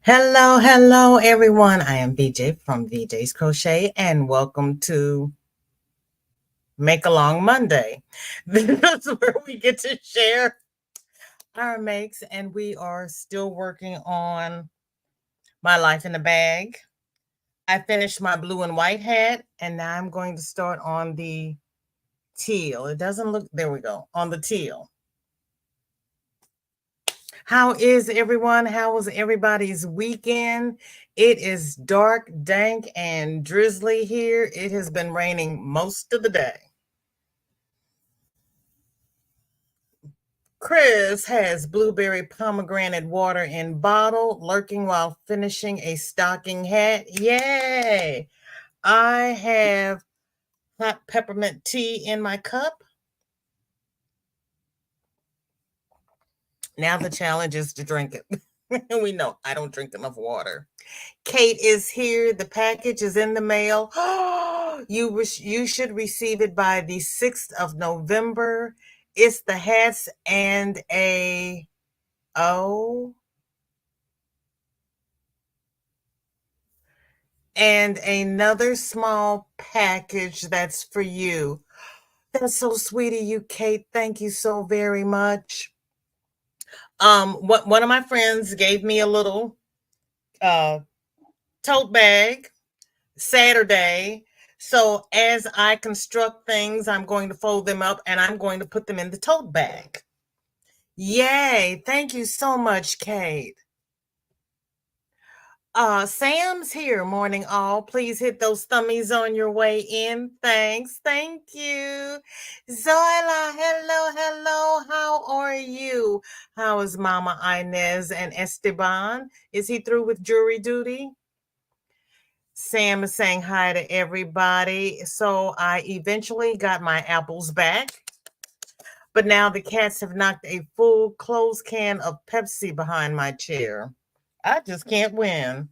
Hello, everyone. I am VJ from VJ's Crochet, and welcome to Make Along Monday. This is where we get to share our makes, and we are still working on my life in the bag. I finished my blue and white hat, and now I'm going to start on the teal. It doesn't look, there we go, on the teal. How is everyone? How was everybody's weekend? It is dark, dank, and drizzly here. It has been raining most of the day. Chris has blueberry pomegranate water in bottle, lurking while finishing a stocking hat. Yay! I have hot peppermint tea in my cup. Now the challenge is to drink it. We know I don't drink enough water. Kate is here. The package is in the mail. You should receive it by the 6th of November. It's the hats and and another small package that's for you. That's so sweet of you, Kate. Thank you so very much. One of my friends gave me a little tote bag Saturday. So as I construct things, I'm going to fold them up and I'm going to put them in the tote bag. Yay. Thank you so much, Kate. Sam's here. Morning, all. Please hit those thummies on your way in. Thanks. Thank you. Zoila, hello. How are you? How is Mama Inez and Esteban? Is he through with jury duty? Sam is saying hi to everybody. So I eventually got my apples back. But now the cats have knocked a full closed can of Pepsi behind my chair. I just can't win.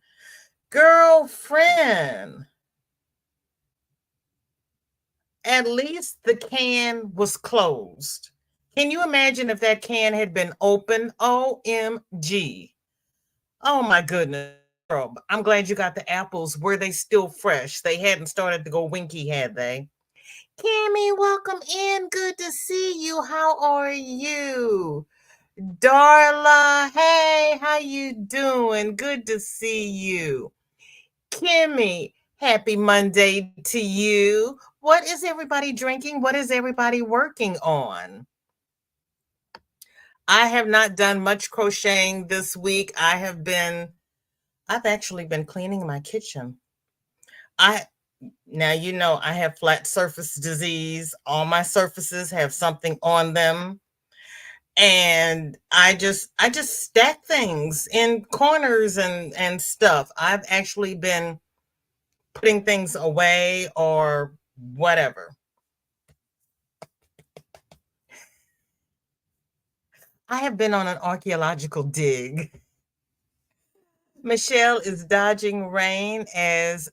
Girlfriend. At least the can was closed. Can you imagine if that can had been open? OMG. Oh my goodness. Girl, I'm glad you got the apples. Were they still fresh? They hadn't started to go winky, had they? Kimmy, welcome in. Good to see you. How are you? Darla, hey, how you doing? Good to see you. Kimmy, happy Monday to you. What is everybody drinking? What is everybody working on? I have not done much crocheting this week. I've actually been cleaning my kitchen. Now you know I have flat surface disease. All my surfaces have something on them. And I just stack things in corners and stuff. I've actually been putting things away or whatever. I have been on an archaeological dig. Michelle is dodging rain as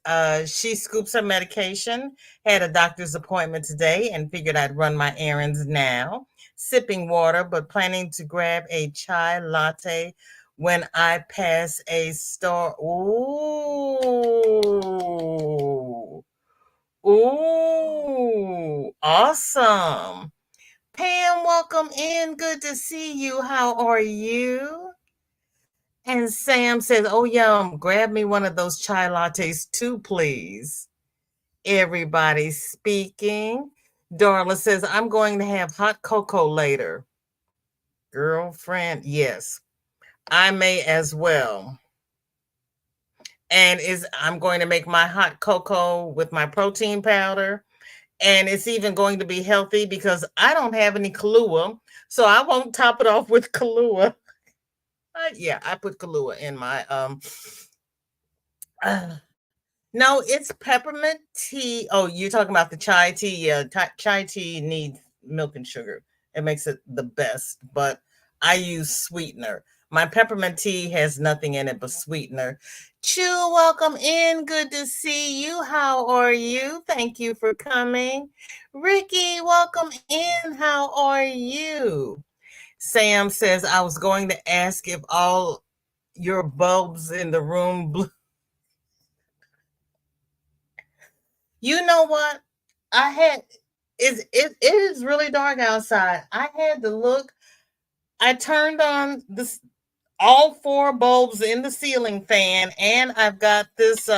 she scoops her medication. Had a doctor's appointment today and figured I'd run my errands now. Sipping water, but planning to grab a chai latte when I pass a store. Ooh, awesome. Pam, welcome in. Good to see you. How are you? And Sam says, oh, yum, grab me one of those chai lattes too, please. Everybody's speaking. Darla says, I'm going to have hot cocoa later. Girlfriend, yes, I may as well. And I'm going to make my hot cocoa with my protein powder. And it's even going to be healthy because I don't have any Kahlua. So I won't top it off with Kahlua. Yeah, I put Kahlua in my no, it's peppermint tea. Oh, you're talking about the chai tea. Yeah, chai tea needs milk and sugar. It makes it the best, but I use sweetener. My peppermint tea has nothing in it but sweetener. Chu, welcome in. Good to see you. How are you? Thank you for coming. Ricky, welcome in. How are you? Sam says, I was going to ask if all your bulbs in the room blue. You know what? I had it is really dark outside. I had to look. I turned on this all four bulbs in the ceiling fan, and I've got this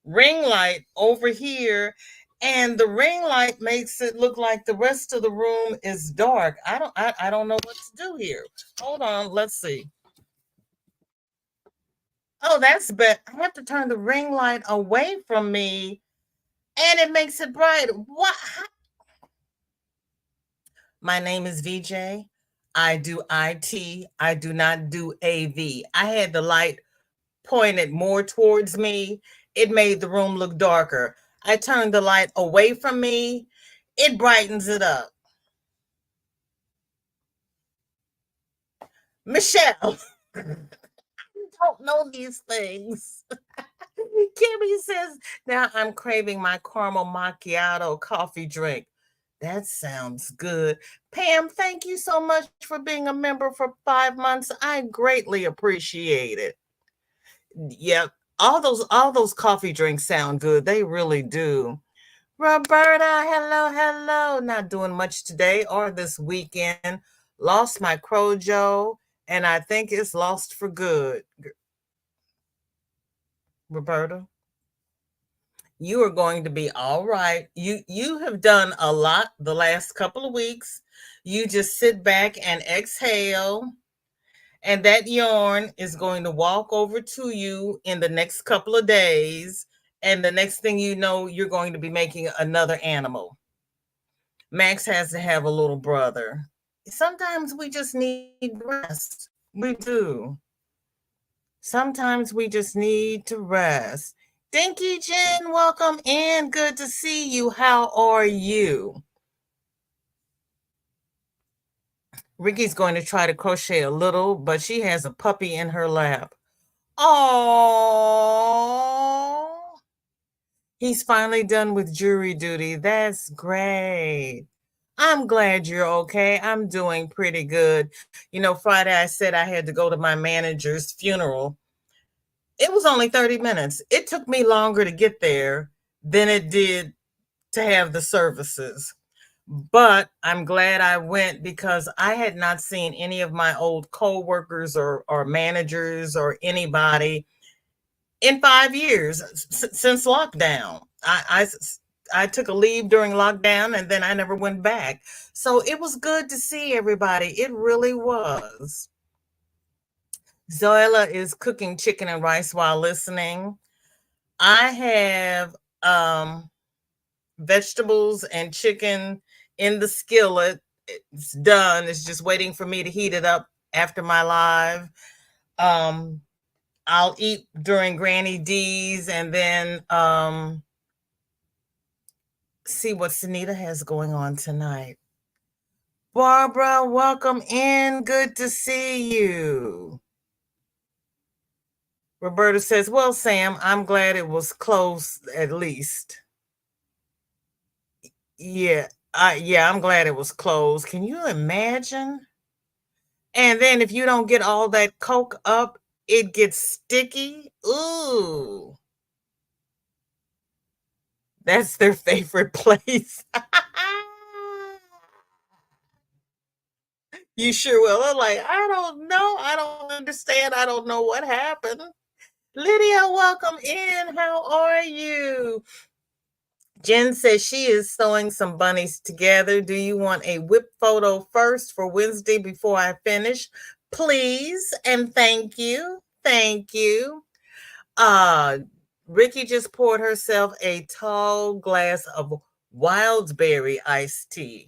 ring light over here, and the ring light makes it look like the rest of the room is dark. I don't know what to do here. Hold on, let's see. Oh, that's bad. I have to turn the ring light away from me, and it makes it bright. What? My name is VJ. I do IT. I do not do AV. I had the light pointed more towards me. It made the room look darker. I turned the light away from me. It brightens it up. Michelle, you don't know these things. Kimmy says, now I'm craving my caramel macchiato coffee drink. That sounds good. Pam, thank you so much for being a member for 5 months. I greatly appreciate it. Yep. All those coffee drinks sound good. They really do. Roberta, hello, hello. Not doing much today or this weekend. Lost my Crojo, and I think it's lost for good. Roberta, you are going to be all right. You have done a lot the last couple of weeks. You just sit back and exhale, and that yarn is going to walk over to you in the next couple of days, and the next thing you know, you're going to be making another animal. Max has to have a little brother. Sometimes we just need rest. We do. Sometimes we just need to rest. Dinky Jen, welcome in. Good to see you. How are you? Ricky's going to try to crochet a little, but she has a puppy in her lap. Oh, he's finally done with jury duty. That's great. I'm glad you're okay. I'm doing pretty good. Friday I said I had to go to my manager's funeral. It was only 30 minutes. It took me longer to get there than it did to have the services. But I'm glad I went because I had not seen any of my old coworkers or managers or anybody in 5 years since lockdown. I took a leave during lockdown and then I never went back. So it was good to see everybody. It really was. Zoila is cooking chicken and rice while listening. I have vegetables and chicken in the skillet. It's done. It's just waiting for me to heat it up after my live. I'll eat during Granny D's and then see what Sunita has going on tonight. Barbara, welcome in. Good to see you. Roberta says, well, Sam, I'm glad it was close at least. Yeah, I'm glad it was closed. Can you imagine? And then if you don't get all that Coke up, it gets sticky. Ooh. That's their favorite place. You sure will. They're like, I don't know. I don't understand. I don't know what happened. Lydia, welcome in. How are you? Jen says she is sewing some bunnies together. Do you want a whip photo first for Wednesday before I finish? Please and thank you. Thank you. Ricky just poured herself a tall glass of wildberry iced tea.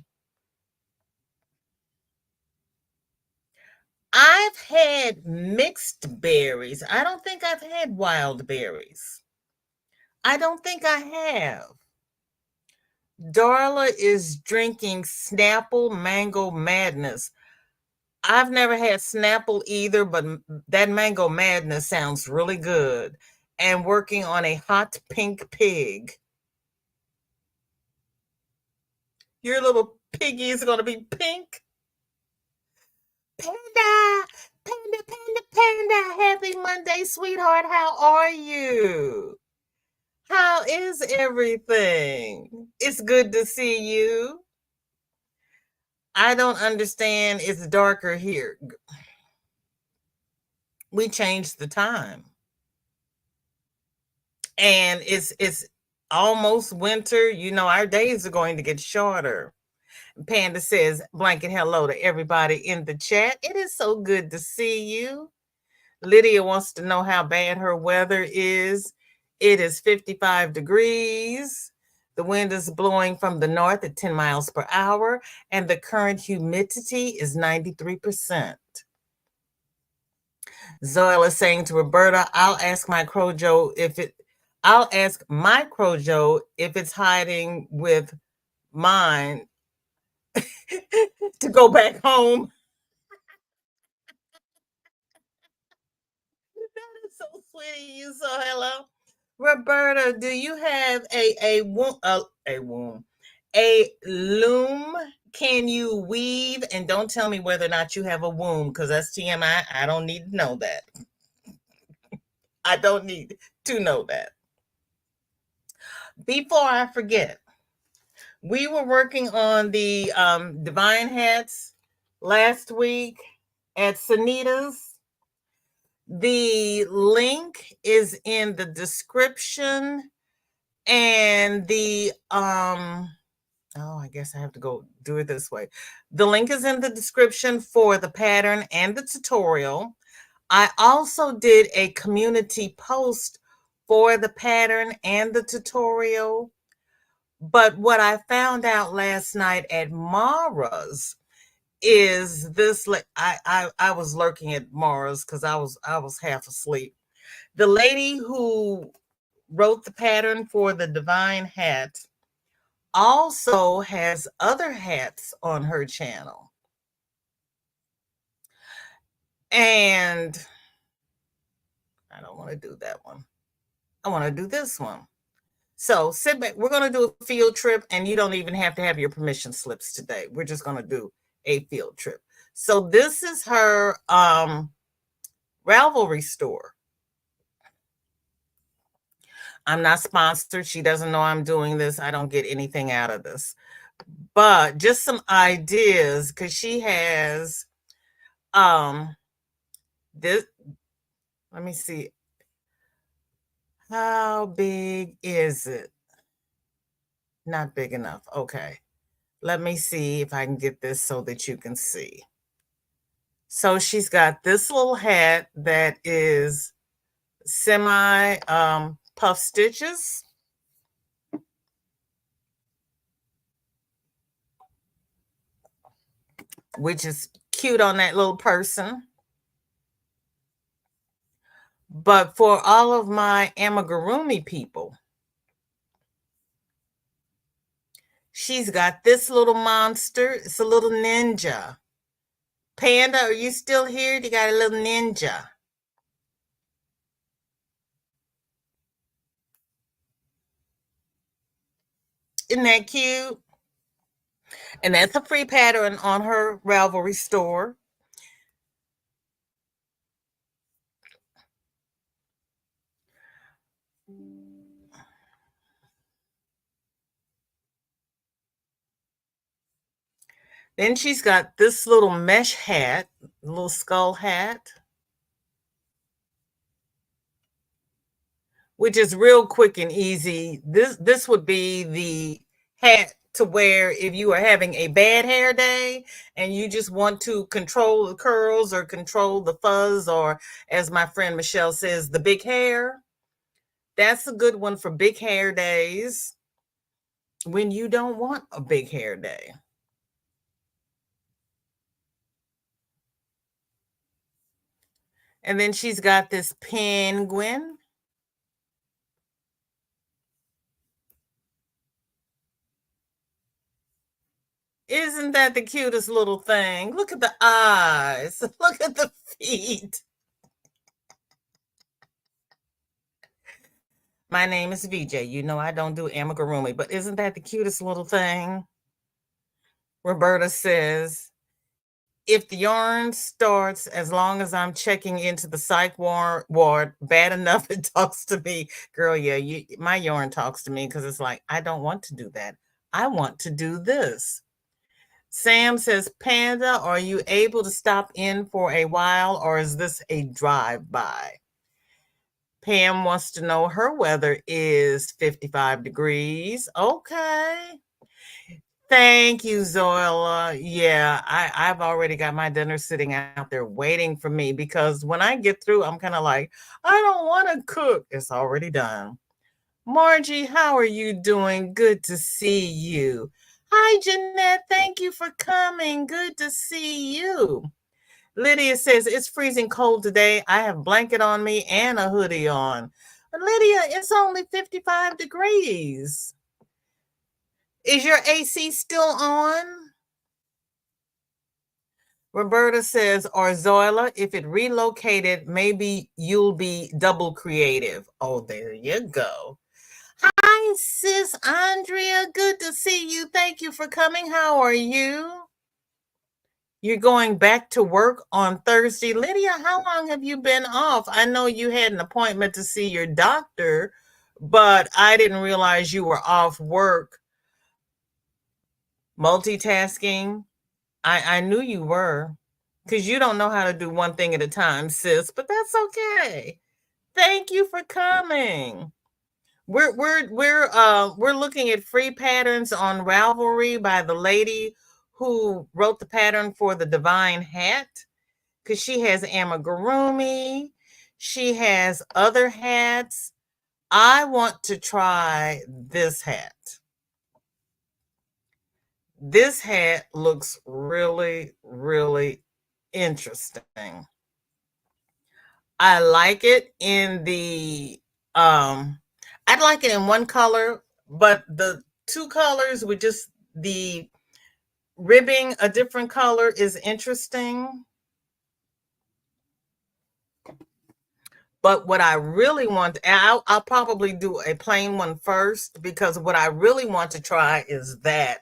I've had mixed berries. I don't think I've had wild berries. I don't think I have. Darla is drinking Snapple Mango Madness. I've never had Snapple either, but that Mango Madness sounds really good. And working on a hot pink pig. Your little piggy is going to be pink. Panda! Panda, Panda, Panda. Happy Monday, sweetheart. How are you? How is everything? It's good to see you. I don't understand. It's darker here. We changed the time. And it's almost winter. You know, our days are going to get shorter. Panda says, blanket hello to everybody in the chat. It is so good to see you. Lydia wants to know how bad her weather is. It is 55 degrees. The wind is blowing from the north at 10 miles per hour, and the current humidity is 93%. Zoel is saying to Roberta, I'll ask my Crojo if it's hiding with mine to go back home. That is so sweet of you. So hello, Roberta. Do you have a loom? Can you weave? And don't tell me whether or not you have a womb, because that's TMI. I don't need to know that. I don't need to know that. Before I forget, we were working on the divine hats last week at Sunita's. The link is in the description, and I guess I have to go do it this way. The link is in the description for the pattern and the tutorial. I also did a community post for the pattern and the tutorial. But what I found out last night at Mara's is this. I was lurking at Mara's because I was half asleep. The lady who wrote the pattern for the divine hat also has other hats on her channel. And I don't want to do that one. I want to do this one. So sit back. We're going to do a field trip, and you don't even have to have your permission slips today. We're just going to do a field trip. So this is her Ravelry store. I'm not sponsored. She doesn't know I'm doing this. I don't get anything out of this. But just some ideas, because she has this. Let me see. How big is it? Not big enough. Okay. Let me see if I can get this so that you can see. So she's got this little hat that is semi puff stitches. Which is cute on that little person. But for all of my amigurumi people, she's got this little monster. It's a little ninja. Panda, are you still here? You got a little ninja. Isn't that cute? And that's a free pattern on her Ravelry store. Then she's got this little mesh hat, little skull hat, which is real quick and easy. This would be the hat to wear if you are having a bad hair day and you just want to control the curls or control the fuzz, or as my friend Michelle says, the big hair. That's a good one for big hair days when you don't want a big hair day. And then she's got this penguin. Isn't that the cutest little thing? Look at the eyes. Look at the feet. My name is VJ. You know I don't do amigurumi, but isn't that the cutest little thing? Roberta says, If the yarn starts, as long as I'm checking into the psych ward, bad enough it talks to me. Girl, yeah, my yarn talks to me because it's like, I don't want to do that. I want to do this. Sam says, Panda, are you able to stop in for a while or is this a drive-by? Pam wants to know her weather is 55 degrees. Okay. Thank you, Zoila. Yeah, I've already got my dinner sitting out there waiting for me because when I get through, I'm kind of like, I don't want to cook. It's already done. Margie, how are you doing? Good to see you. Hi, Jeanette. Thank you for coming. Good to see you. Lydia says, it's freezing cold today. I have a blanket on me and a hoodie on. But Lydia, it's only 55 degrees. Is your AC still on? Roberta says, or Zoila, if it relocated, maybe you'll be double creative. Oh, there you go. Hi, sis Andrea. Good to see you. Thank you for coming. How are you? You're going back to work on Thursday. Lydia, how long have you been off? I know you had an appointment to see your doctor, but I didn't realize you were off work. Multitasking. I knew you were because you don't know how to do one thing at a time, sis, but that's okay. Thank you for coming. We're looking at free patterns on Ravelry by the lady who wrote the pattern for the Divine Hat because she has amigurumi, she has other hats. I want to try this hat. This hat looks really, really interesting. I like it in the I'd like it in one color, but the two colors with just the ribbing a different color is interesting. But what I really want, I'll probably do a plain one first because what I really want to try is that.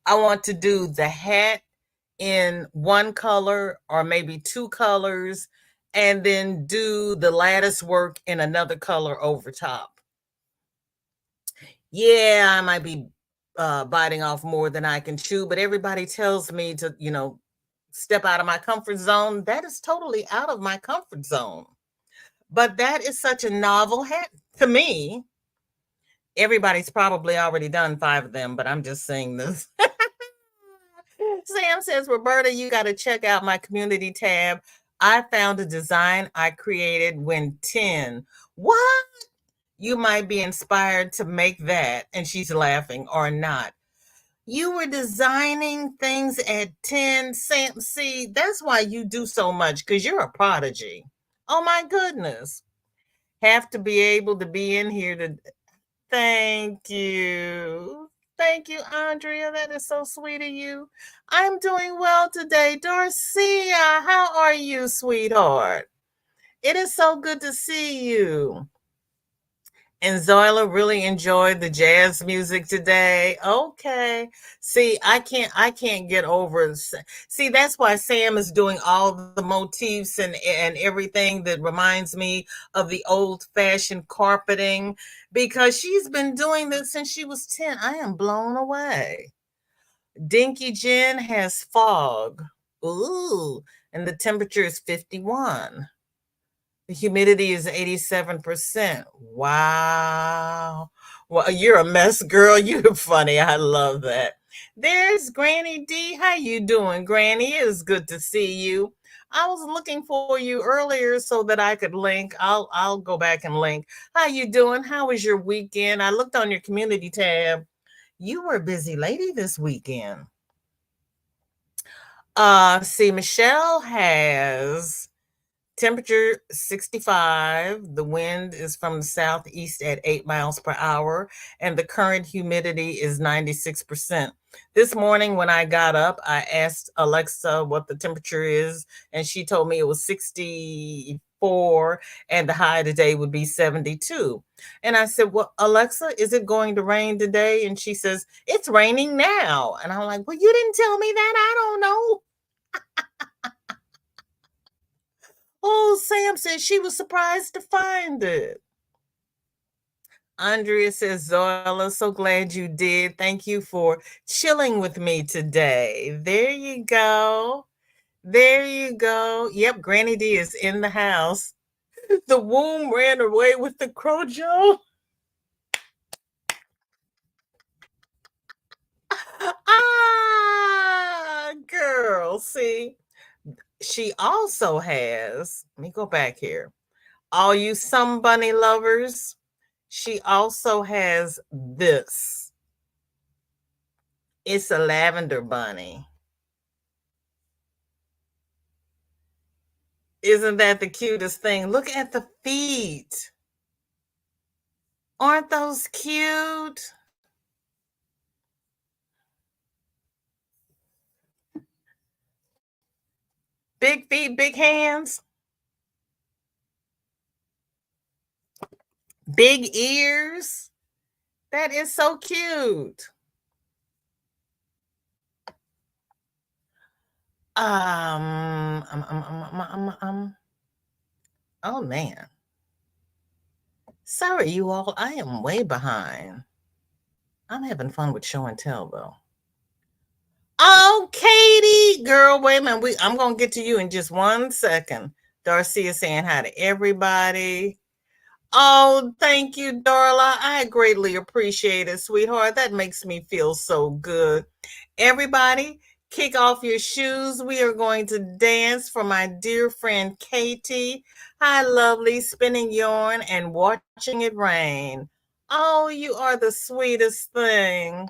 I want to do the hat in one color or maybe two colors and then do the lattice work in another color over top. Yeah, I might be biting off more than I can chew, but everybody tells me to, step out of my comfort zone. That is totally out of my comfort zone. But that is such a novel hat to me. Everybody's probably already done 5 of them, but I'm just saying this. Sam says, Roberta, you got to check out my community tab. I found a design I created when 10. What? You might be inspired to make that. And she's laughing or not. You were designing things at 10. Sam, see, that's why you do so much because you're a prodigy. Oh my goodness. Have to be able to be in here to thank you. Thank you, Andrea. That is so sweet of you. I'm doing well today. Dorcia, how are you, sweetheart? It is so good to see you. And Zoila really enjoyed the jazz music today. Okay. See, I can't get over. See, that's why Sam is doing all the motifs and everything that reminds me of the old-fashioned carpeting because she's been doing this since she was 10. I am blown away. Dinky Jen has fog. Ooh, and the temperature is 51. The humidity is 87%. Wow. Well, you're a mess, girl. You're funny. I love that. There's Granny D. How you doing, Granny? It is good to see you. I was looking for you earlier so that I could link. I'll go back and link. How you doing? How was your weekend? I looked on your community tab. You were a busy lady this weekend. See, Michelle has temperature 65. The wind is from the southeast at 8 miles per hour, and the current humidity is 96%. This morning, when I got up, I asked Alexa what the temperature is, and she told me it was 64, and the high today would be 72. And I said, well, Alexa, is it going to rain today? And she says, it's raining now. And I'm like, well, you didn't tell me that. I don't know. Oh, Sam said she was surprised to find it. Andrea says, Zoila, so glad you did. Thank you for chilling with me today. There you go. There you go. Yep, Granny D is in the house. The womb ran away with the crojo. Ah, girl. See, she also has, let me go back here. All you some bunny lovers, she also has this. It's a lavender bunny. Isn't that the cutest thing? Look at the feet. Aren't those cute? Big feet, big hands, big ears. That is so cute. Um, um, um, um, um, um, um. Oh man. Sorry, you all. I am way behind. I'm having fun with show and tell though. Oh, Katie, girl, wait a minute. I'm gonna get to you in just 1 second. Darcy is saying hi to everybody. Oh, thank you, Darla. I greatly appreciate it, sweetheart. That makes me feel so good. Everybody, kick off your shoes. We are going to dance for my dear friend Katie. Hi, lovely, spinning yarn and watching it rain. Oh, you are the sweetest thing.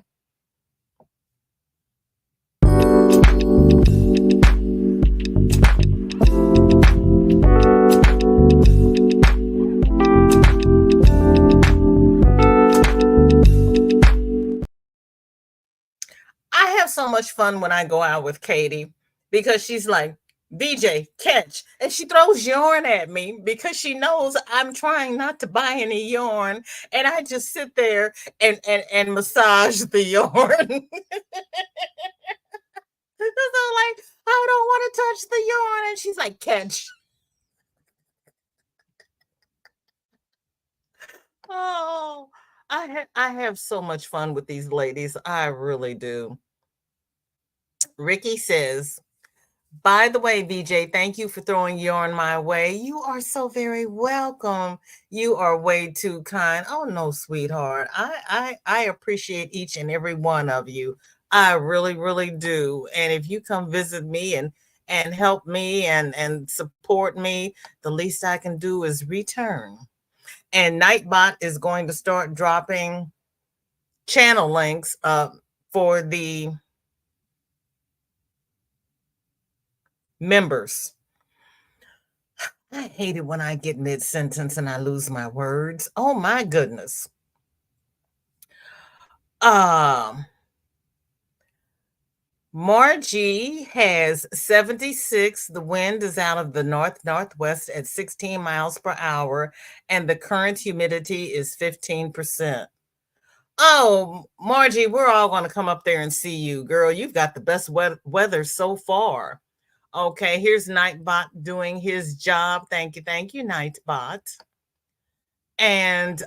I have so much fun when I go out with Katie because she's like, BJ, catch. And she throws yarn at me because she knows I'm trying not to buy any yarn. And I just sit there and massage the yarn. So like, I don't want to touch the yarn. And she's like, catch. Oh, I have so much fun with these ladies. I really do. Ricky says, by the way, VJ, thank you for throwing yarn my way. You are so very welcome. You are way too kind. Oh no, sweetheart. I appreciate each and every one of you. I really, really do. And if you come visit me and help me and support me, the least I can do is return. And Nightbot is going to start dropping channel links for the members. I hate it when I get mid sentence and I lose my words. Oh my goodness. Um, Margie has 76. The wind is out of the northwest at 16 miles per hour, and the current humidity is 15%. Oh, Margie, we're all going to come up there and see you, girl. You've got the best weather so far. Okay, here's Nightbot doing his job. Thank you, Nightbot. And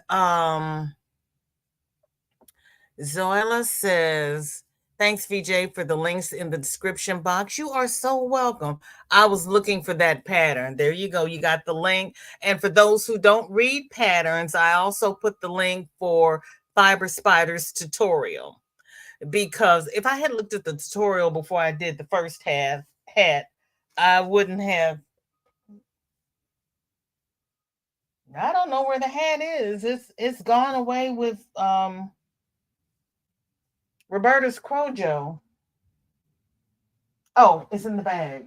Zoila says, thanks, VJ, for the links in the description box. You are so welcome. I was looking for that pattern. There you go. You got the link. And for those who don't read patterns, I also put the link for Fiber Spider's tutorial. Because if I had looked at the tutorial before I did the first hat, I wouldn't have. I don't know where the hat is. It's gone away with Roberta's Crojo. Oh, it's in the bag.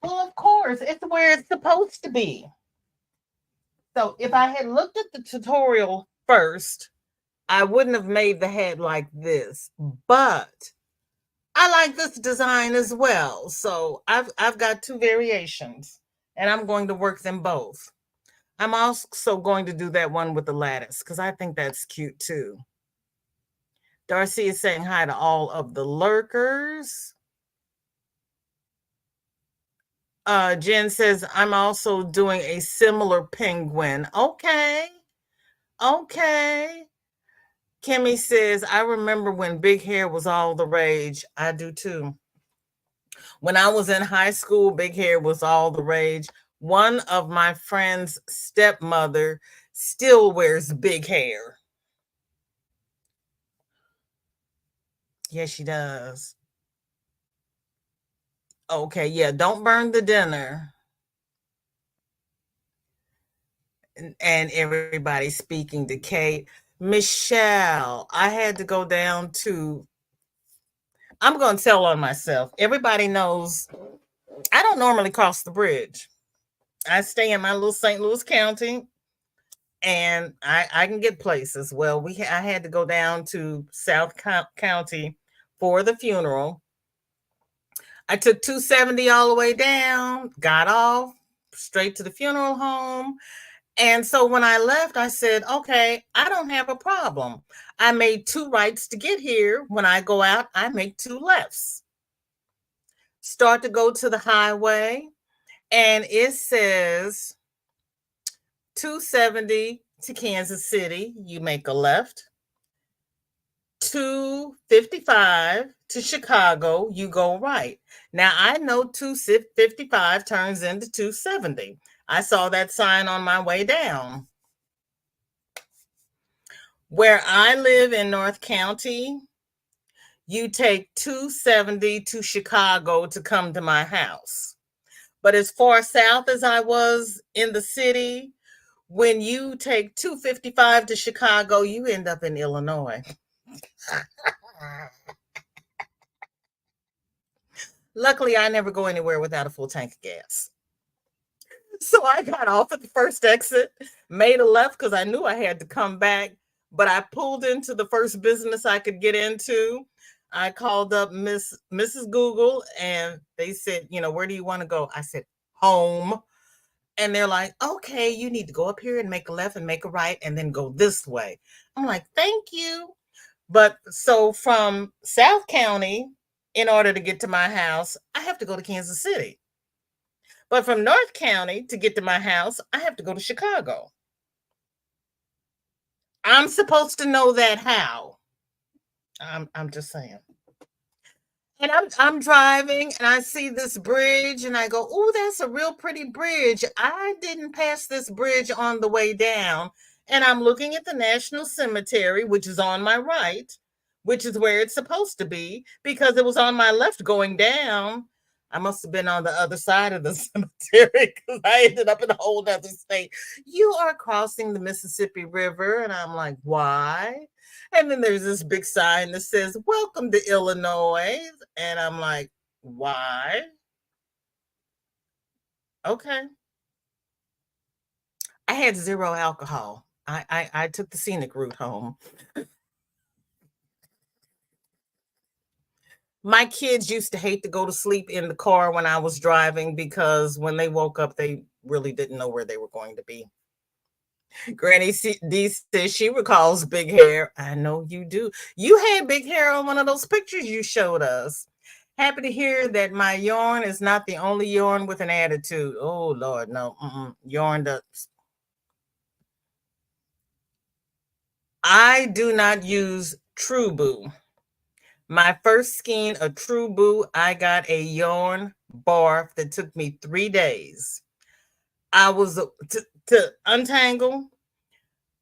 Well, of course, it's where it's supposed to be. So if I had looked at the tutorial first, I wouldn't have made the head like this. But I like this design as well. So I've got two variations, and I'm going to work them both. I'm also going to do that one with the lattice because I think that's cute too. Darcy is saying hi to all of the lurkers. Jen says, I'm also doing a similar penguin. Okay. Okay. Kimmy says, I remember when big hair was all the rage. I do too. When I was in high school, big hair was all the rage. One of my friend's stepmother still wears big hair. Yes, she does. Okay, yeah, don't burn the dinner. And everybody speaking to Kate. Michelle, I had to go down to, I'm going to tell on myself. Everybody knows I don't normally cross the bridge. I stay in my little St. Louis County and I can get places. Well, I had to go down to County for the funeral. I took 270 all the way down, got off, straight to the funeral home. And so when I left, I said, okay, I don't have a problem. I made 2 rights to get here. When I go out, I make 2 lefts. Start to go to the highway, and it says 270 to Kansas City, you make a left. 255 to Chicago, you go right. Now I know 255 turns into 270. I saw that sign on my way down. Where I live in North County, you take 270 to Chicago to come to my house. But as far south as I was in the city, when you take 255 to Chicago, you end up in Illinois. Luckily, I never go anywhere without a full tank of gas. So I got off at the first exit, made a left because I knew I had to come back, but I pulled into the first business I could get into. I called up Mrs. Google and they said, where do you want to go? I said, home. And they're like, okay, you need to go up here and make a left and make a right and then go this way. I'm like, thank you. But so from South County, in order to get to my house, I have to go to Kansas City. But from North County to get to my house, I have to go to Chicago. I'm supposed to know that how? I'm just saying. And I'm driving and I see this bridge and I go, "Oh, that's a real pretty bridge. I didn't pass this bridge on the way down." And I'm looking at the National Cemetery, which is on my right, which is where it's supposed to be, because it was on my left going down. I must have been on the other side of the cemetery because I ended up in a whole other state. You are crossing the Mississippi River. And I'm like, why? And then there's this big sign that says, welcome to Illinois. And I'm like, why? Okay. I had 0 alcohol. I took the scenic route home. My kids used to hate to go to sleep in the car when I was driving because when they woke up, they really didn't know where they were going to be. Granny D says she recalls big hair. I know you do. You had big hair on one of those pictures you showed us. Happy to hear that my yarn is not the only yarn with an attitude. Oh, Lord, no. Yarn does. I do not use True Boo. My first skein of True Boo, I got a yarn barf that took me 3 days. I was to untangle.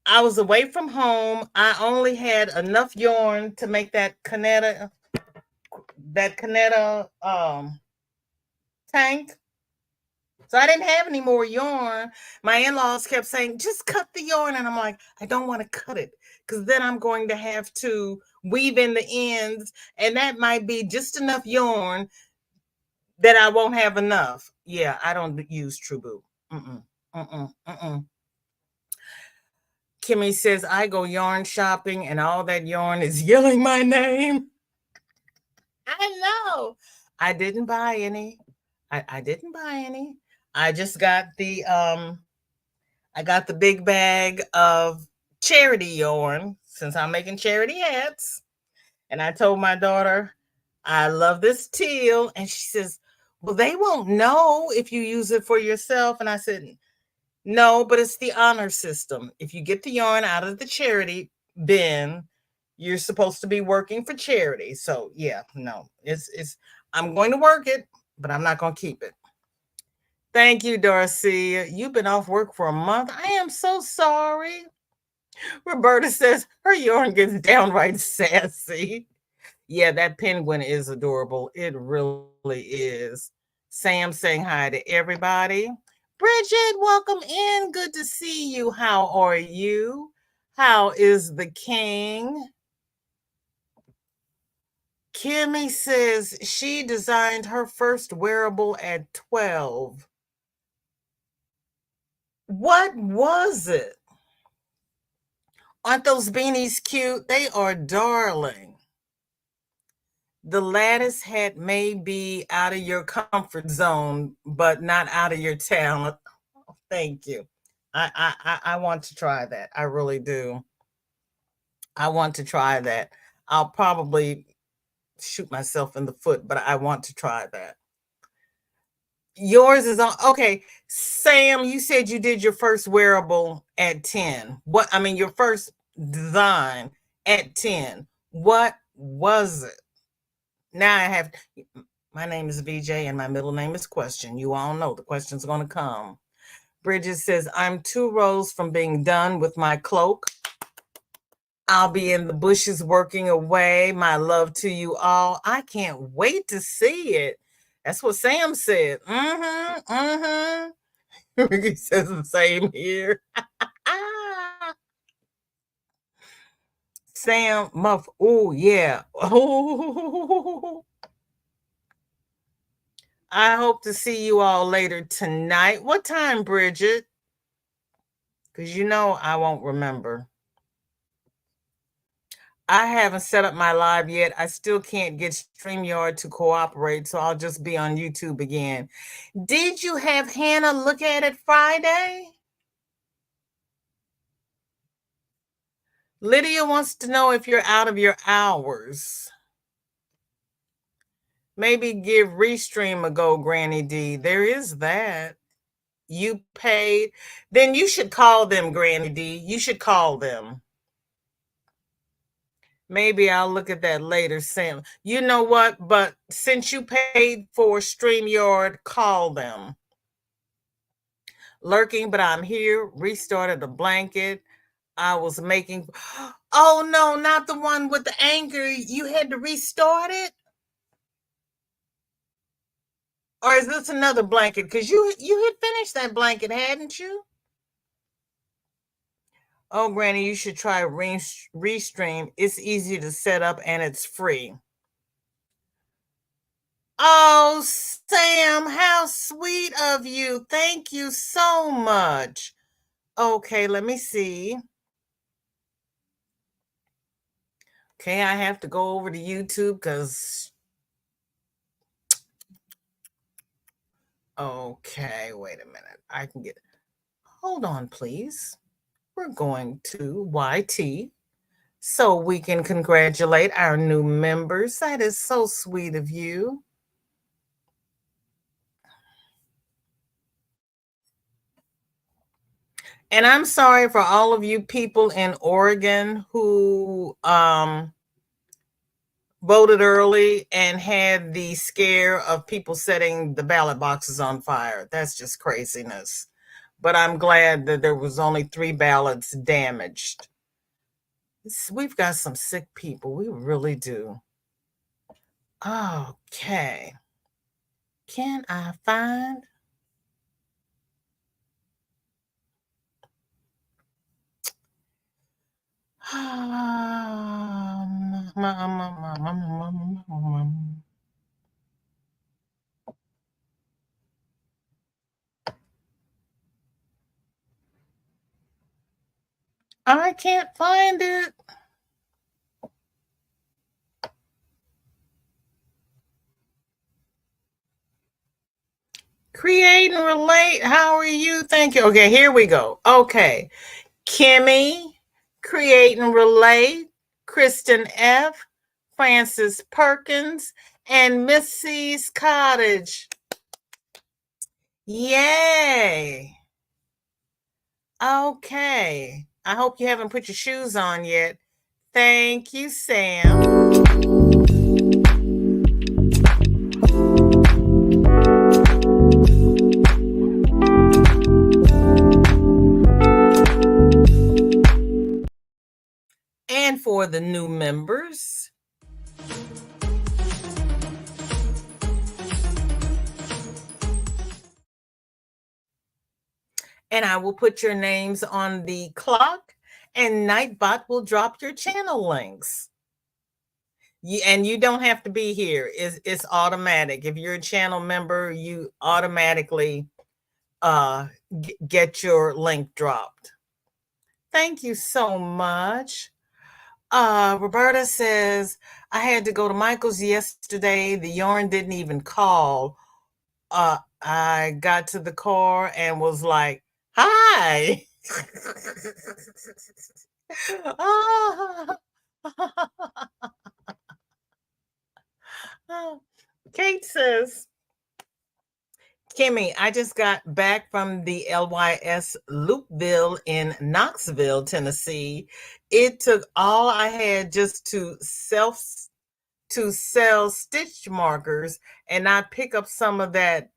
I was away from home. I only had enough yarn to make that Canetta tank. So I didn't have any more yarn. My in-laws kept saying, just cut the yarn. And I'm like, I don't want to cut it because then I'm going to have to weave in the ends. And that might be just enough yarn that I won't have enough. Yeah, I don't use True Boo. Kimmy says, I go yarn shopping and all that yarn is yelling my name. I know. I didn't buy any. I didn't buy any. I just got the big bag of charity yarn since I'm making charity hats. And I told my daughter, I love this teal. And she says, Well, they won't know if you use it for yourself. And I said, no, but it's the honor system. If you get the yarn out of the charity bin, you're supposed to be working for charity. So yeah, no, it's I'm going to work it, but I'm not going to keep it. Thank you, Darcy. You've been off work for a month. I am so sorry. Roberta says her yarn gets downright sassy. Yeah, that penguin is adorable. It really is. Sam saying hi to everybody. Bridget, welcome in. Good to see you. How are you? How is the king? Kimmy says she designed her first wearable at 12. What was it? Aren't those beanies cute? They are darling. The lattice hat may be out of your comfort zone, but not out of your talent. Thank you. I want to try that. I really do. I want to try that. I'll probably shoot myself in the foot, but I want to try that. Yours is on. Okay, Sam, you said you did your first wearable at 10. What, I mean, your first design at 10. What was it? Now I have, my name is VJ and my middle name is Question. You all know the question's going to come. Bridget says, I'm 2 rows from being done with my cloak. I'll be in the bushes working away. My love to you all. I can't wait to see it. That's what Sam said. He says the same here. Sam Muff. Oh, yeah. Oh. I hope to see you all later tonight. What time, Bridget? Because you know I won't remember. I haven't set up my live yet. I still can't get StreamYard to cooperate, so I'll just be on YouTube again. Did you have Hannah look at it Friday? Lydia wants to know if you're out of your hours. Maybe give Restream a go, Granny D. There is that. You paid. Then you should call them, Granny D. You should call them. Maybe I'll look at that later, Sam. You know what? But since you paid for StreamYard, call them. Lurking, but I'm here. Restarted the blanket. I was making. Oh no, not the one with the anchor. You had to restart it? Or is this another blanket? Because you had finished that blanket, hadn't you? Oh, Granny, you should try Restream. It's easy to set up and it's free. Oh, Sam, how sweet of you. Thank you so much. Okay, let me see. Okay, I have to go over to YouTube because. Okay, wait a minute. I can get. Hold on, please. We're going to YT so we can congratulate our new members. That is so sweet of you. And I'm sorry for all of you people in Oregon who voted early and had the scare of people setting the ballot boxes on fire. That's just craziness. But I'm glad that there was only 3 ballots damaged. We've got some sick people. We really do. Okay. Can I find? I can't find it. Create and relate. How are you? Thank you. Okay, here we go. Okay. Kimmy, create and relate. Kristen F., Francis Perkins, and Miss C's Cottage. Yay. Okay. I hope you haven't put your shoes on yet. Thank you, Sam. And for the new members, and I will put your names on the clock, and Nightbot will drop your channel links. And you don't have to be here. It's automatic. If you're a channel member, you automatically get your link dropped. Thank you so much. Roberta says, I had to go to Michael's yesterday. The yarn didn't even call. I got to the car and was like, hi. Kate says, Kimmy, I just got back from the LYS Loopville in Knoxville, Tennessee. It took all I had just to sell stitch markers, and I pick up some of that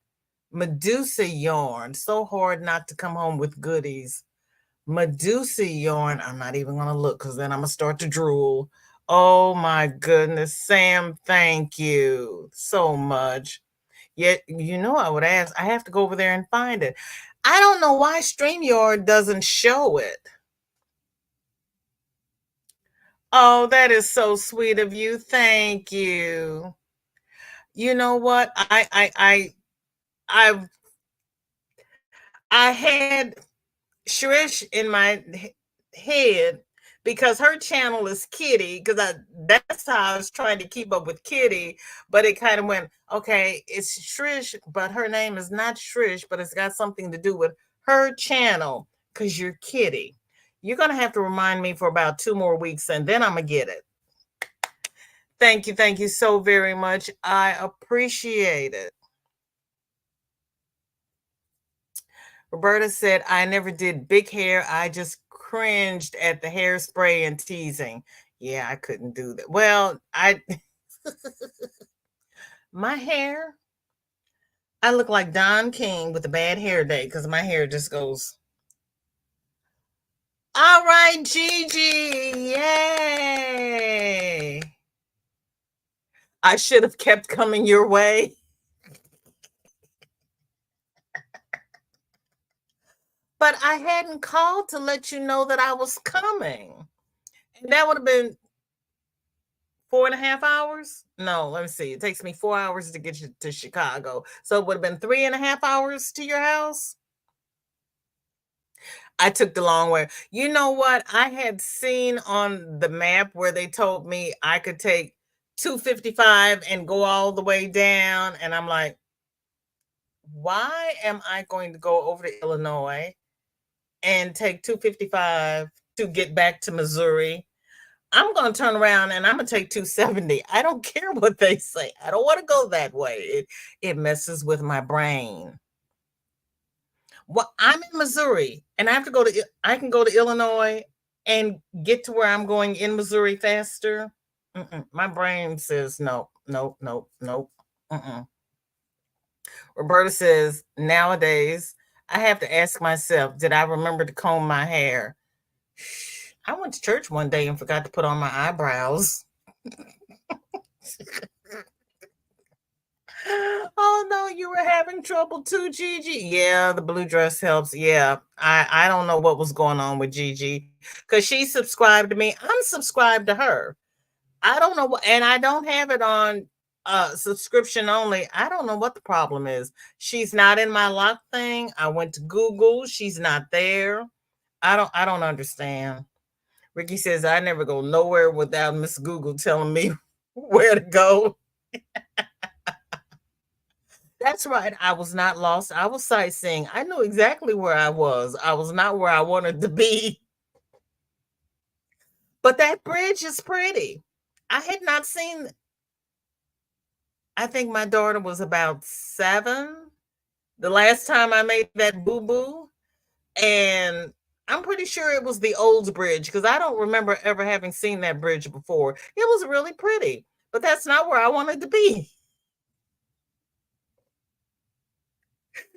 Medusa yarn. So hard not to come home with goodies. Medusa yarn. I'm not even going to look because then I'm going to start to drool. Oh my goodness. Sam, thank you so much. Yet, I would ask, I have to go over there and find it. I don't know why StreamYard doesn't show it. Oh, that is so sweet of you. Thank you. You know what? I had Shrish in my head because her channel is Kitty, because that's how I was trying to keep up with Kitty, but it kind of went, okay, it's Shrish, but her name is not Shrish, but it's got something to do with her channel because you're Kitty. You're going to have to remind me for about 2 more weeks, and then I'm going to get it. Thank you so very much. I appreciate it. Roberta said, I never did big hair. I just cringed at the hairspray and teasing. Yeah, I couldn't do that. Well, my hair, I look like Don King with a bad hair day because my hair just goes. All right, Gigi. Yay. I should have kept coming your way. But I hadn't called to let you know that I was coming. And that would have been 4.5 hours. No, let me see. It takes me 4 hours to get you to Chicago. So it would have been 3.5 hours to your house. I took the long way. You know what? I had seen on the map where they told me I could take 255 and go all the way down. And I'm like, why am I going to go over to Illinois and take 255 to get back to Missouri? I'm going to turn around and I'm going to take 270. I don't care what they say. I don't want to go that way. It messes with my brain. Well, I'm in Missouri and I can go to Illinois and get to where I'm going in Missouri faster. My brain says no. Roberta says, nowadays, I have to ask myself, did I remember to comb my hair? I went to church one day and forgot to put on my eyebrows. Oh no, you were having trouble too, Gigi. Yeah, the blue dress helps. Yeah, I don't know what was going on with Gigi because she subscribed to me. I'm subscribed to her. I don't know what, and I don't have it on subscription only. I don't know what the problem is. She's not in my lock thing. I went to Google. She's not there. I don't understand. Ricky says I never go nowhere without Miss Google telling me where to go. That's right. I was not lost. I was sightseeing. I knew exactly where I was. I was not where I wanted to be. But that bridge is pretty. I had not seen, I think my daughter was about 7. The last time I made that boo-boo, and I'm pretty sure it was the old bridge because I don't remember ever having seen that bridge before. It was really pretty, but that's not where I wanted to be.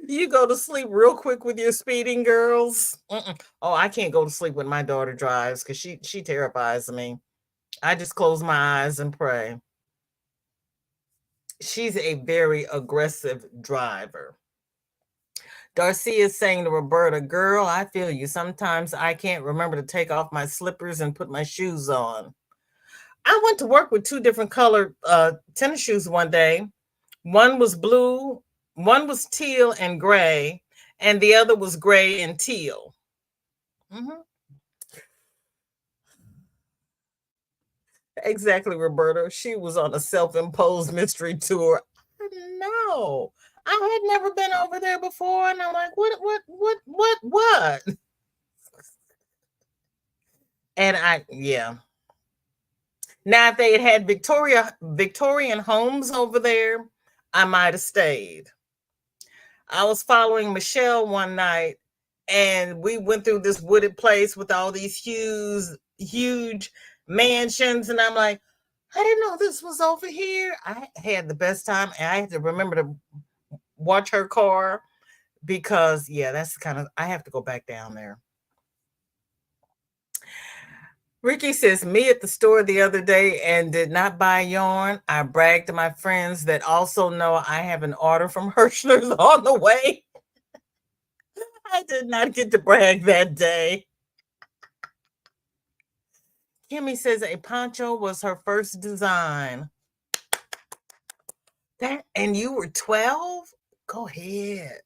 You go to sleep real quick with your speeding girls. Mm-mm. Oh, I can't go to sleep when my daughter drives because she terrifies me. I just close my eyes and pray. She's a very aggressive driver. Darcy is saying to Roberta, girl, I feel you. Sometimes I can't remember to take off my slippers and put my shoes on. I went to work with two different colored tennis shoes one day. One was blue, one was teal and gray, and the other was gray and teal. Mhm. Exactly, Roberta. She was on a self-imposed mystery tour. No, I had never been over there before, and I'm like, what? And yeah. Now, if they had Victorian homes over there, I might have stayed. I was following Michelle one night, and we went through this wooded place with all these huge mansions, and I'm like, I didn't know this was over here. I had the best time, and I had to remember to watch her car because, yeah, that's kind of I have to go back down there. Ricky says, me at the store the other day and did not buy yarn. I bragged to my friends that also know I have an order from Hirschler's on the way. I did not get to brag that day. Kimmy says a poncho was her first design. That and you were 12? Go ahead.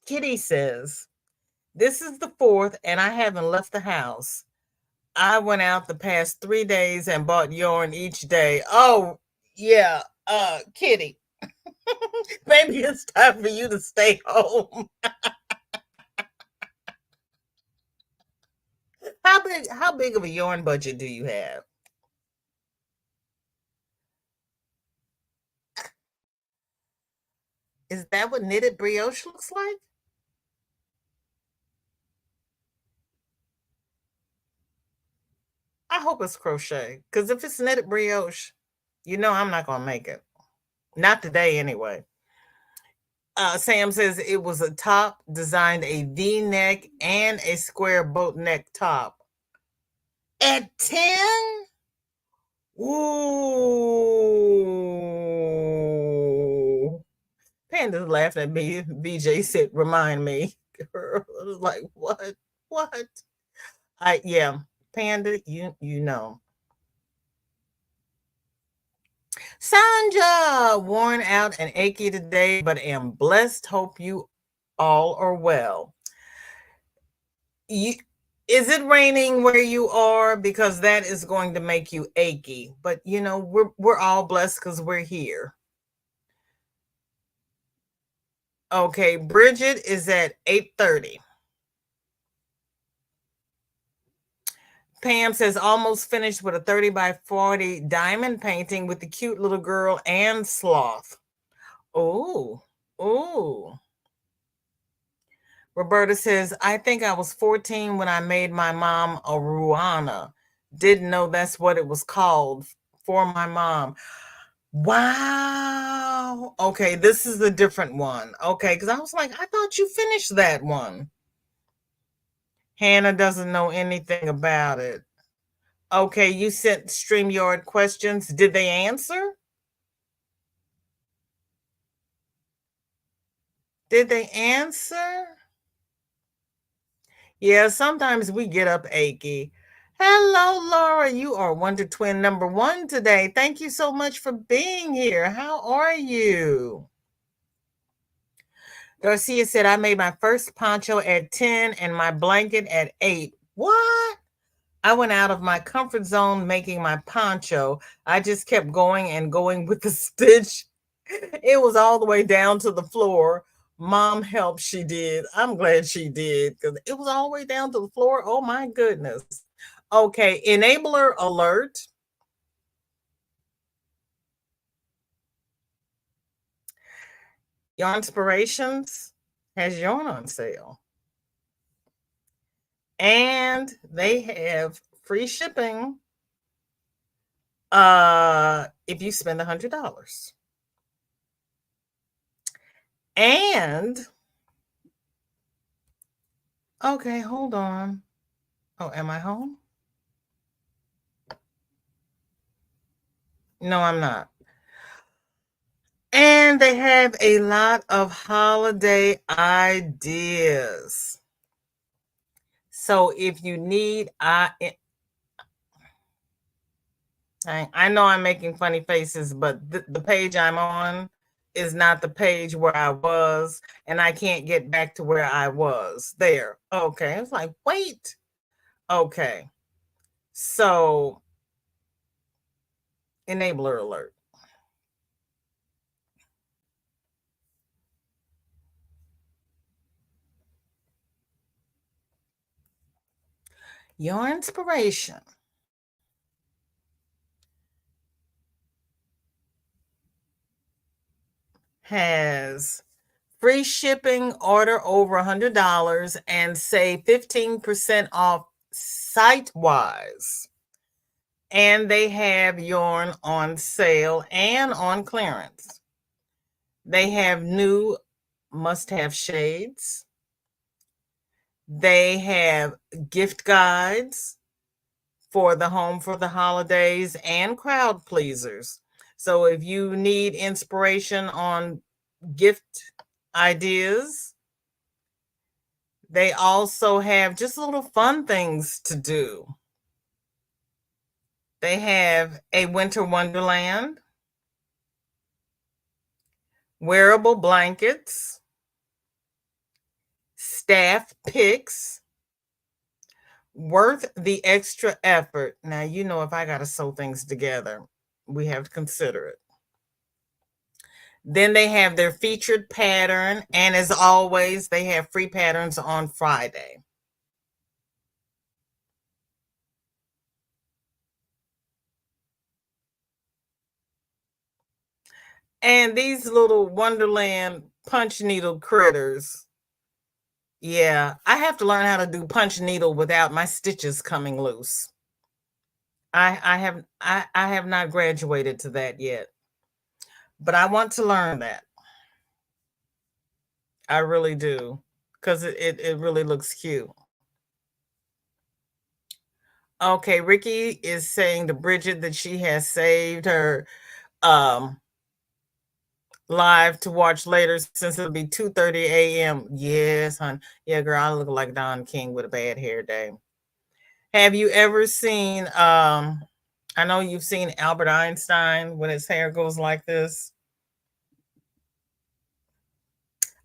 Kitty says, this is the 4th and I haven't left the house. I went out the past 3 days and bought yarn each day. Oh, yeah, Kitty. Maybe it's time for you to stay home. How big of a yarn budget do you have? Is that what knitted brioche looks like? I hope it's crochet. Because if it's knitted brioche, I'm not gonna make it. Not today anyway. Sam says it was a top designed a V-neck and a square boat neck top. At 10? Ooh. Panda's laughing at me. VJ said, remind me. Girl, I was like, what? What? Yeah, Panda, you know. Sanja, worn out and achy today, but am blessed. Hope you all are well. You, is it raining where you are? Because that is going to make you achy. But we're all blessed because we're here. Okay, Bridget is at 8:30. Pam says almost finished with a 30 by 40 diamond painting with the cute little girl and sloth. Oh, oh. Roberta says, I think I was 14 when I made my mom a ruana. Didn't know that's what it was called for my mom. Wow. Okay, this is a different one. Okay, because I was like, I thought you finished that one. Hannah doesn't know anything about it. Okay, you sent StreamYard questions. Did they answer? Did they answer? Yeah, sometimes we get up achy. Hello, Laura. You are Wonder Twin number 1 today. Thank you so much for being here. How are you? Garcia said, I made my first poncho at 10 and my blanket at 8. What? I went out of my comfort zone making my poncho. I just kept going and going with the stitch. It was all the way down to the floor. Mom helped, she did. I'm glad she did because it was all the way down to the floor. Oh my goodness. Okay, enabler alert. Yarn Inspirations has yarn on sale. And they have free shipping if you spend $100. And okay, hold on. Oh, am I home? No, I'm not. And they have a lot of holiday ideas. So if you need, I know I'm making funny faces, but the page I'm on is not the page where I was, and I can't get back to where I was. There. Okay. It's like, wait. Okay. So, enabler alert. Your inspiration has free shipping, order over $100, and save 15% off site-wise. And they have yarn on sale and on clearance. They have new must-have shades. They have gift guides for the home for the holidays and crowd pleasers. So if you need inspiration on gift ideas, they also have just little fun things to do. They have a winter wonderland, wearable blankets, staff picks, worth the extra effort. Now, you know, if I got to sew things together, we have to consider it. Then they have their featured pattern. And as always, they have free patterns on Friday. And these little Wonderland punch needle critters. Yeah, I have to learn how to do punch needle without my stitches coming loose. I have not graduated to that yet, but I want to learn that. I really do, because it really looks cute. Okay, Ricky is saying to Bridget that she has saved her um live to watch later since it'll be 2:30 a.m. Yes, hon. Yeah, girl, I look like Don King with a bad hair day. Have you ever seen I know you've seen Albert Einstein when his hair goes like this.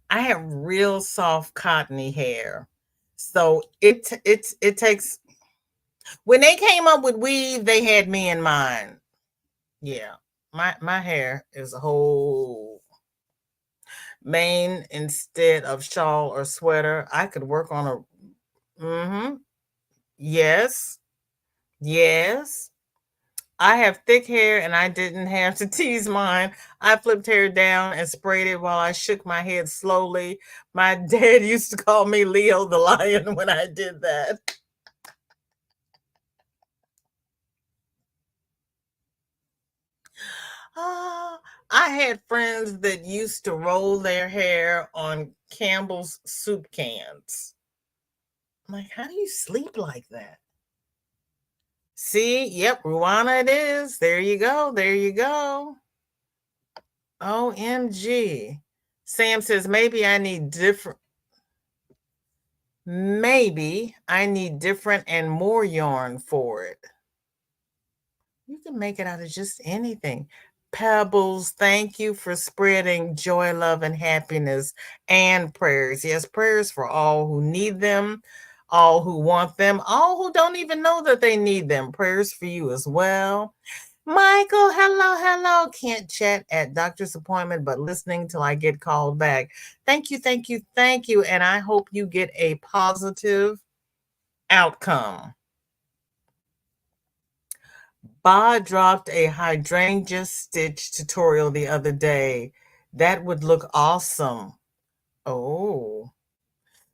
I have real soft cottony hair. So it takes when they came up with weave, they had me in mind. Yeah. My hair is a whole mane instead of shawl or sweater. I could work on a yes. Yes. I have thick hair and I didn't have to tease mine. I flipped hair down and sprayed it while I shook my head slowly. My dad used to call me Leo the lion when I did that. Ah, I had friends that used to roll their hair on Campbell's soup cans. I'm like, how do you sleep like that? See, yep, Ruana it is. There you go. There you go. OMG. Sam says, maybe I need different and more yarn for it. You can make it out of just anything. Pebbles, thank you for spreading joy, love, and happiness and prayers. Yes, prayers for all who need them, all who want them, all who don't even know that they need them. Prayers for you as well. Michael, hello, hello. Can't chat at doctor's appointment, but listening till I get called back. Thank you, thank you, thank you. And I hope you get a positive outcome. Ba dropped a hydrangea stitch tutorial the other day. That would look awesome. Oh.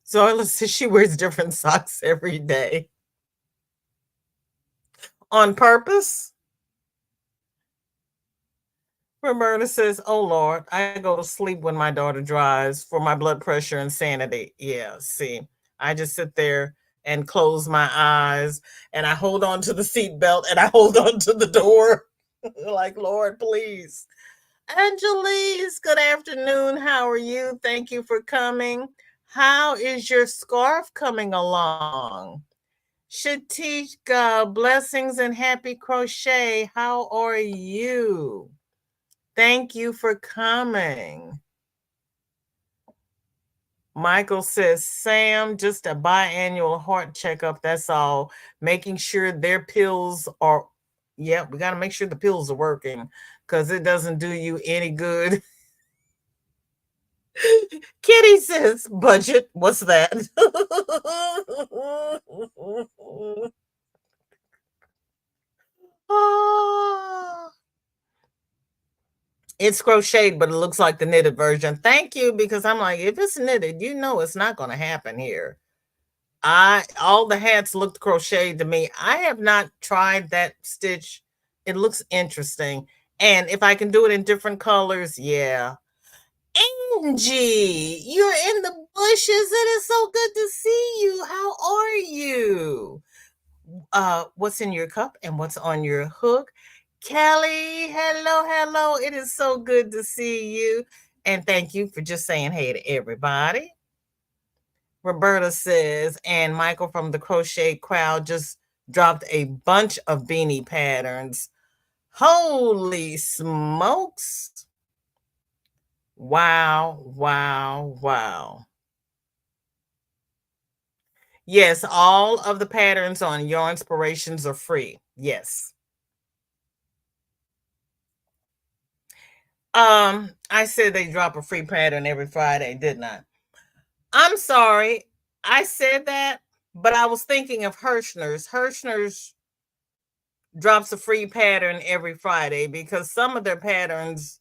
So let's see, she wears different socks every day. On purpose? Roberta says, "Oh Lord, I go to sleep when my daughter drives for my blood pressure and sanity." Yeah, see, I just sit there and close my eyes and I hold on to the seatbelt and I hold on to the door. Like, Lord, please. Angelise, good afternoon. How are you? Thank you for coming. How is your scarf coming along? Shatika, blessings and happy crochet. How are you? Thank you for coming. Michael says, Sam, just a biannual heart checkup. That's all. Making sure their pills are, yeah, we got to make sure the pills are working because it doesn't do you any good. Kitty says, budget. What's that? Oh. It's crocheted, but it looks like the knitted version. Thank you, because I'm like, if it's knitted, you know it's not going to happen here. All the hats looked crocheted to me. I have not tried that stitch. It looks interesting. And if I can do it in different colors, yeah. Angie, you're in the bushes. It is so good to see you. How are you? What's in your cup and what's on your hook? Kelly, hello, hello. It is so good to see you. And thank you for just saying hey to everybody. Roberta says, and Michael from the crochet crowd just dropped a bunch of beanie patterns. Holy smokes. Wow, wow, wow. Yes, all of the patterns on Your Inspirations are free. Yes. I said they drop a free pattern every Friday, didn't I? I'm sorry. I said that, but I was thinking of Hirschner's. Hirschner's drops a free pattern every Friday because some of their patterns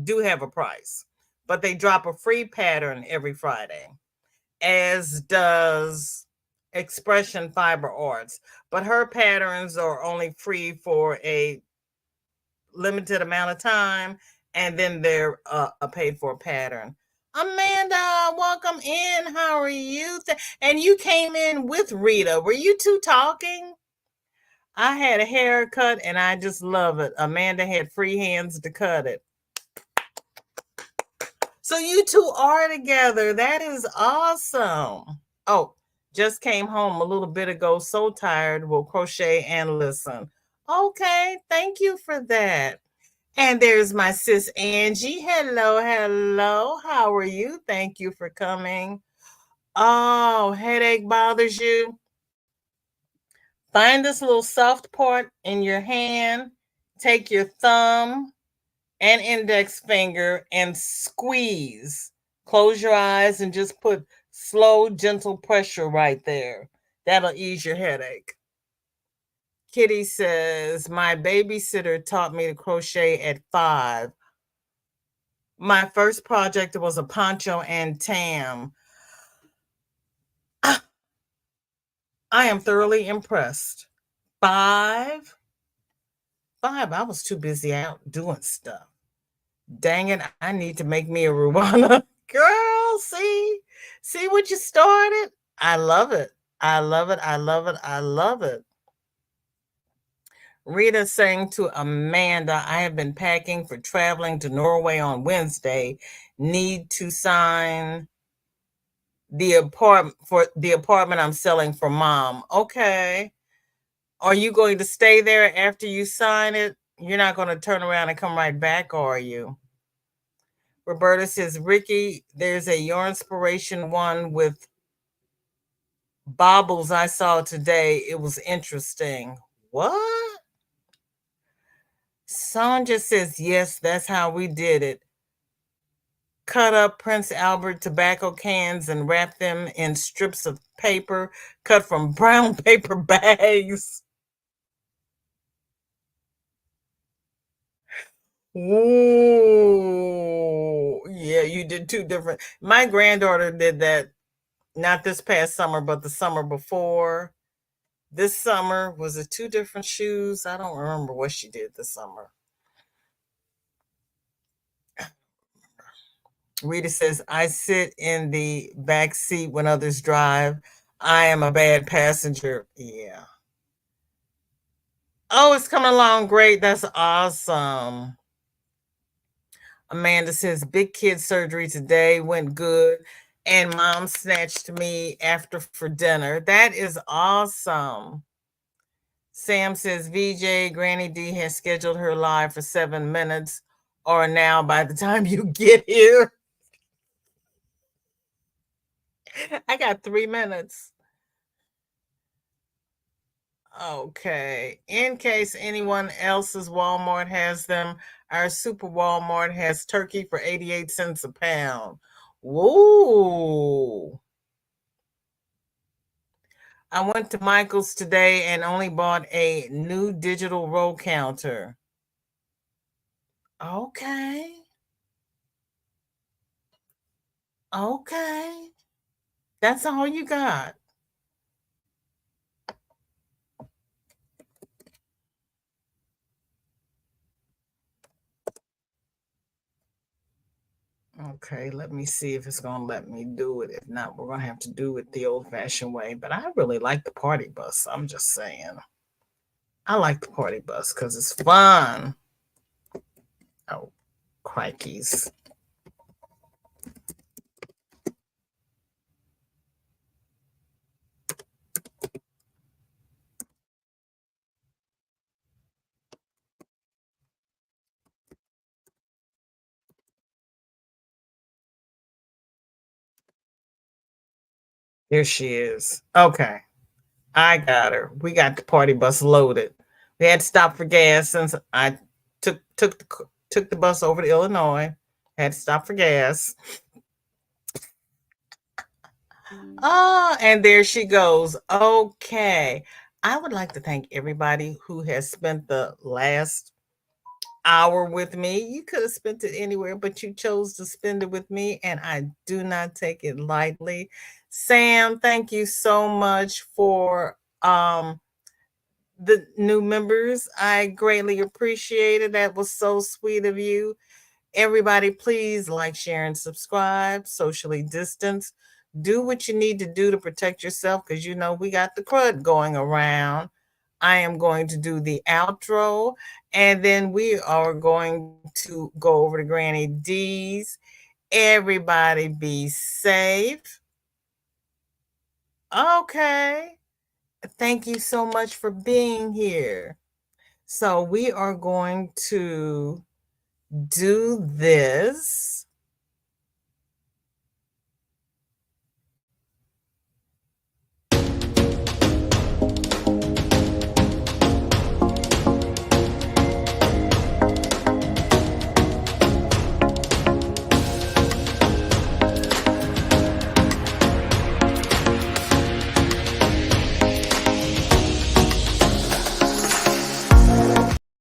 do have a price, but they drop a free pattern every Friday, as does Expression Fiber Arts. But her patterns are only free for a limited amount of time, and then they're a paid for pattern. Amanda, welcome in. How are you? And you came in with Rita. Were you two talking? I had a haircut and I just love it. Amanda had free hands to cut it. So you two are together. That is awesome. Oh, just came home a little bit ago. So tired. Will crochet and listen. Okay, thank you for that. And there's my sis Angie. Hello, hello. How are you? Thank you for coming. Oh, headache bothers you? Find this little soft part in your hand. Take your thumb and index finger and squeeze. Close your eyes and just put slow, gentle pressure right there. That'll ease your headache. Kitty says, my babysitter taught me to crochet at 5. My first project was a poncho and tam. I am thoroughly impressed. 5? 5, I was too busy out doing stuff. Dang it, I need to make me a Ruana. Girl, see what you started? I love it. I love it. I love it. I love it. Rita saying to Amanda, I have been packing for traveling to Norway on Wednesday. Need to sign the apartment I'm selling for mom. Okay. Are you going to stay there after you sign it? You're not going to turn around and come right back, are you? Roberta says, Ricky, there's a Your Inspiration one with baubles I saw today. It was interesting. What? Sonja says, yes, that's how we did it. Cut up Prince Albert tobacco cans and wrap them in strips of paper cut from brown paper bags. Ooh, yeah, you did two different. My granddaughter did that, not this past summer, but the summer before. This summer, was it two different shoes? I don't remember what she did this summer. Rita says, I sit in the back seat when others drive. I am a bad passenger. Yeah. Oh, it's coming along great. That's awesome. Amanda says, big kid surgery today went good, and mom snatched me after for dinner. That is awesome. Sam says, VJ, Granny D has scheduled her live for 7 minutes, or now by the time you get here. I got 3 minutes. Okay. In case anyone else's Walmart has them, our Super Walmart has turkey for 88 cents a pound. Whoa. I went to Michael's today and only bought a new digital roll counter. Okay. Okay. That's all you got. Okay, let me see if it's going to let me do it. If not, we're going to have to do it the old fashioned way. But I really like the party bus. I'm just saying. I like the party bus because it's fun. Oh, crikeys. Here she is. Okay, I got her. We got the party bus loaded. We had to stop for gas since I took the bus over to Illinois. Had to stop for gas. Oh, and there she goes. Okay. I would like to thank everybody who has spent the last hour with me. You could have spent it anywhere, but you chose to spend it with me, and I do not take it lightly. Sam, thank you so much for the new members. I greatly appreciate it. That was so sweet of you. Everybody, please like, share, and subscribe. Socially distance. Do what you need to do to protect yourself because you know we got the crud going around. I am going to do the outro and then we are going to go over to Granny D's. Everybody be safe. Okay. Thank you so much for being here. So we are going to do this.